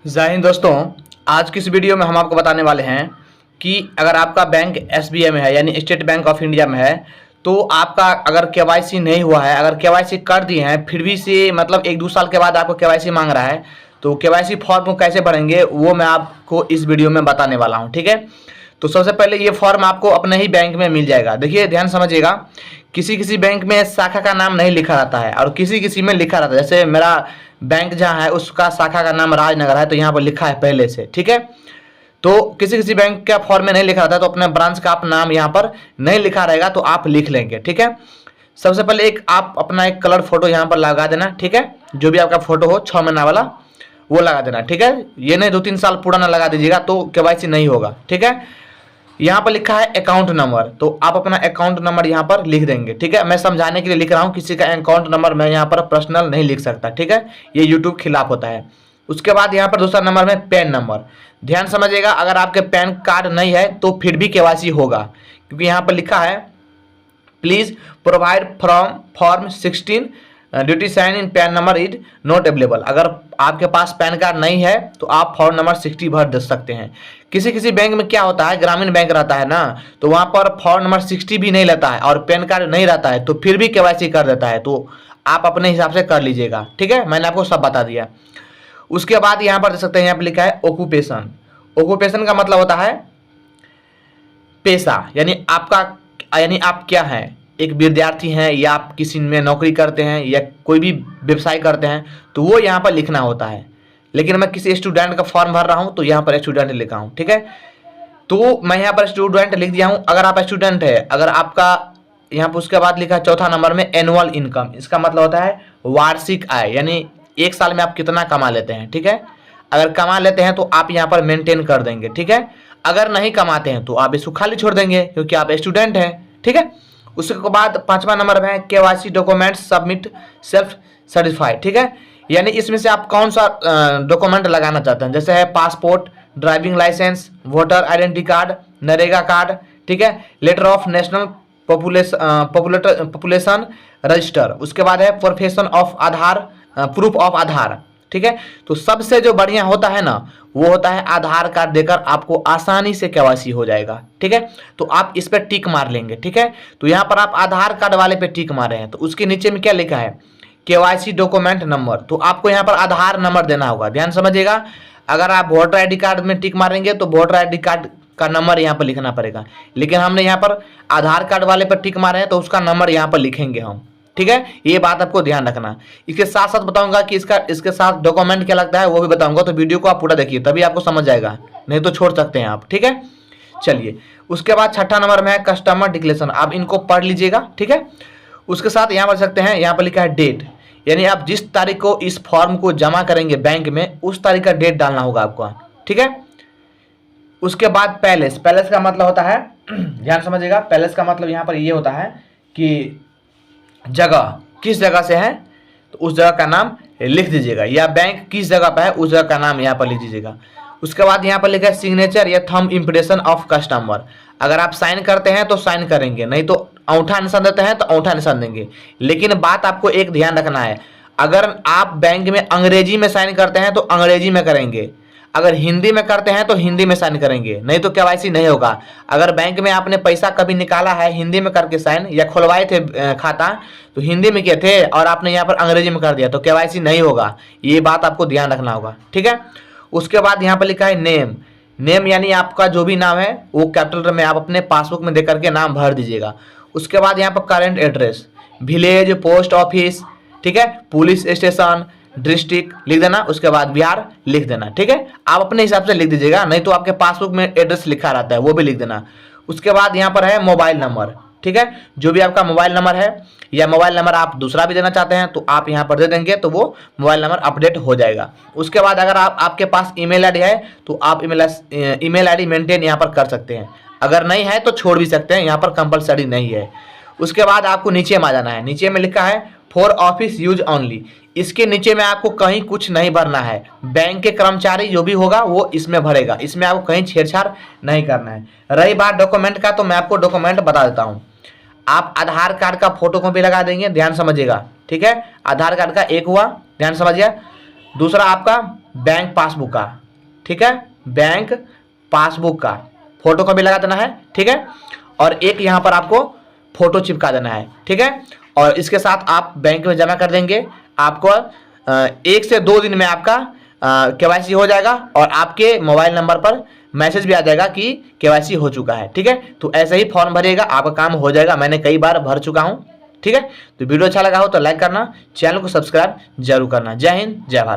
जय हिंद दोस्तों। आज की इस वीडियो में हम आपको बताने वाले हैं कि अगर आपका बैंक एसबीआई में है यानी स्टेट बैंक ऑफ इंडिया में है तो आपका अगर केवाईसी नहीं हुआ है, अगर केवाईसी कर दिए हैं फिर भी से मतलब 1-2 साल के बाद आपको केवाईसी मांग रहा है तो केवाईसी फॉर्म को कैसे भरेंगे वो मैं आपको इस वीडियो में बताने वाला हूं। ठीक है, तो सबसे पहले ये फॉर्म आपको अपने ही बैंक में मिल जाएगा। देखिए ध्यान समझिएगा, किसी किसी बैंक में शाखा का नाम नहीं लिखा रहता है और किसी किसी में लिखा रहता है। जैसे मेरा बैंक जहाँ है उसका शाखा का नाम राजनगर है तो यहाँ पर लिखा है पहले से। ठीक है, तो किसी किसी बैंक का फॉर्म में नहीं लिखा रहता है तो अपने ब्रांच का आप नाम यहाँ पर नहीं लिखा रहेगा तो आप लिख लेंगे। ठीक है, सबसे पहले एक आप अपना एक कलर फोटो यहाँ पर लगा देना। ठीक है, जो भी आपका फोटो हो 6 महीना वाला वो लगा देना। ठीक है, ये नहीं 2-3 साल पुराना लगा दीजिएगा तो केवाईसी नहीं होगा। ठीक है, यहाँ पर लिखा है अकाउंट नंबर तो आप अपना अकाउंट नंबर यहाँ पर लिख देंगे। ठीक है, मैं समझाने के लिए लिख रहा हूँ, किसी का अकाउंट नंबर मैं यहाँ पर पर्सनल नहीं लिख सकता। ठीक है, ये यूट्यूब खिलाफ होता है। उसके बाद यहाँ पर दूसरा नंबर में पैन नंबर। ड्यान समझिएगा, अगर आपके पैन कार्ड नहीं है तो फिर भी केवाईसी होगा, क्योंकि यहाँ पर लिखा है please provide from form 16 duty sign in PAN number is not available. अगर आपके पास पैन कार्ड नहीं है तो आप फॉर्म नंबर 60 भर दे सकते हैं। किसी किसी बैंक में क्या होता है, ग्रामीण बैंक रहता है ना, तो वहाँ पर फॉर्म नंबर 60 भी नहीं लेता है और पैन कार्ड नहीं रहता है तो फिर भी केवाईसी कर देता है, तो आप अपने हिसाब से कर लीजिएगा। ठीक है, मैंने आपको सब बता दिया। उसके बाद यहाँ पर देख सकते हैं, यहाँ पर लिखा है ऑक्यूपेशन। ऑक्यूपेशन का मतलब होता है पेशा, यानी आपका यानी आप क्या हैं, एक विद्यार्थी हैं या आप किसी में नौकरी करते हैं या कोई भी व्यवसाय करते हैं तो वो यहाँ पर लिखना होता है। लेकिन मैं किसी स्टूडेंट का फॉर्म भर रहा हूँ तो यहाँ पर स्टूडेंट लिखा हूँ। ठीक है, तो मैं यहाँ पर स्टूडेंट लिख दिया हूँ। अगर आप स्टूडेंट है, अगर आपका यहाँ पर उसके बाद लिखा है चौथा नंबर में एनुअल इनकम, इसका मतलब होता है वार्षिक आय, यानी एक साल में आप कितना कमा लेते हैं। ठीक है, अगर कमा लेते हैं तो आप यहाँ पर मेंटेन कर देंगे। ठीक है, अगर नहीं कमाते हैं तो आप इसको खाली छोड़ देंगे क्योंकि आप स्टूडेंट हैं। ठीक है, उसके बाद 5वां नंबर में है KYC document submit self certified. ठीक है, यानी इसमें से आप कौन सा डॉक्यूमेंट लगाना चाहते हैं, जैसे है passport, driving licence, voter identity card, NREGA card. ठीक है, letter of national population register. उसके बाद है profession of Aadhaar, proof of Aadhaar. ठीक है, तो सबसे जो बढ़िया होता है ना वो होता है आधार कार्ड देकर आपको आसानी से केवाईसी हो जाएगा। ठीक है, तो आप इस पर टिक मार लेंगे। ठीक है, तो यहाँ पर आप आधार कार्ड वाले पे टिक मारे हैं तो उसके नीचे में क्या लिखा है, केवाईसी डॉक्यूमेंट नंबर, तो आपको यहाँ पर आधार नंबर देना होगा। ध्यान समझिएगा, अगर आप वोटर आईडी कार्ड में टिक मारेंगे तो वोटर आईडी कार्ड का नंबर यहाँ पर लिखना पड़ेगा, लेकिन हमने यहाँ पर आधार कार्ड वाले पर टिक मारे हैं तो उसका नंबर यहाँ पर लिखेंगे हम। ठीक है, ये बात आपको ध्यान रखना। इसके साथ साथ बताऊंगा कि इसके साथ डॉक्यूमेंट क्या लगता है वो भी बताऊंगा, तो वीडियो को आप पूरा देखिए तभी आपको समझ जाएगा, नहीं तो छोड़ सकते हैं आप। ठीक है, चलिए उसके बाद 6ठा नंबर में है कस्टमर डिक्लेरेशन, आप इनको पढ़ लीजिएगा। ठीक है, उसके साथ यहाँ पर सकते हैं, यहाँ पर लिखा है डेट, यानी आप जिस तारीख को इस फॉर्म को जमा करेंगे बैंक में उस तारीख का डेट डालना होगा आपको। ठीक है, उसके बाद पैलेस। पैलेस का मतलब होता है ध्यान समझिएगा, पैलेस का मतलब यहाँ पर ये होता है कि जगह, किस जगह से है तो उस जगह का नाम लिख दीजिएगा, या बैंक किस जगह पर है उस जगह का नाम यहाँ पर लिख दीजिएगा। उसके बाद यहाँ पर लिखा है सिग्नेचर या थंब इम्प्रेशन ऑफ कस्टमर, अगर आप साइन करते हैं तो साइन करेंगे, नहीं तो अंगूठा निशान देते हैं तो अंगूठा निशान देंगे। लेकिन बात आपको एक ध्यान रखना है, अगर आप बैंक में अंग्रेजी में साइन करते हैं तो अंग्रेजी में करेंगे, अगर हिंदी में करते हैं तो हिंदी में साइन करेंगे, नहीं तो केवाईसी नहीं होगा। अगर बैंक में आपने पैसा कभी निकाला है हिंदी में करके साइन, या खुलवाए थे खाता तो हिंदी में किए थे और आपने यहाँ पर अंग्रेजी में कर दिया तो केवाईसी नहीं होगा, ये बात आपको ध्यान रखना होगा। ठीक है, उसके बाद यहाँ पर लिखा है नेम। नेम यानी आपका जो भी नाम है वो कैपिटल में आप अपने पासबुक में दे करके नाम भर दीजिएगा। उसके बाद यहाँ पर current address, village, post office, ठीक है, पुलिस स्टेशन, डिस्ट्रिक्ट लिख देना। उसके बाद बिहार लिख देना। ठीक है, आप अपने हिसाब से लिख दीजिएगा, नहीं तो आपके पासबुक में एड्रेस लिखा रहता है वो भी लिख देना। उसके बाद यहाँ पर है मोबाइल नंबर। ठीक है, जो भी आपका मोबाइल नंबर है या मोबाइल नंबर आप दूसरा भी देना चाहते हैं तो आप यहाँ पर दे देंगे तो वो मोबाइल नंबर अपडेट हो जाएगा। उसके बाद अगर आपके पास ईमेल आईडी है तो आप ईमेल आईडी मेंटेन यहाँ पर कर सकते हैं, अगर नहीं है तो छोड़ भी सकते हैं, यहाँ पर कंपलसरी नहीं है। उसके बाद आपको नीचे में आ जाना है, नीचे में लिखा है फॉर ऑफिस यूज ओनली, इसके नीचे में आपको कहीं कुछ नहीं भरना है, बैंक के कर्मचारी जो भी होगा वो इसमें भरेगा, इसमें आपको कहीं छेड़छाड़ नहीं करना है। रही बात डॉक्यूमेंट का तो मैं आपको डॉक्यूमेंट बता देता हूँ, आप आधार कार्ड का फोटो कॉपी लगा देंगे, ध्यान समझिएगा। ठीक है, आधार कार्ड का एक हुआ, ध्यान समझिए। दूसरा आपका बैंक पासबुक का, ठीक है, बैंक पासबुक का फोटो कॉपी लगा देना है, ठीक है। और एक यहाँ पर आपको फोटो चिपका देना है, ठीक है। और इसके साथ आप बैंक में जमा कर देंगे। आपको 1 से 2 दिन में आपका KYC हो जाएगा और आपके मोबाइल नंबर पर मैसेज भी आ जाएगा कि KYC हो चुका है, ठीक है। तो ऐसे ही फॉर्म भरिएगा, आपका काम हो जाएगा। मैंने कई बार भर चुका हूँ, ठीक है। तो वीडियो अच्छा लगा हो तो लाइक करना, चैनल को सब्सक्राइब जरूर करना। जय हिंद, जय भारत।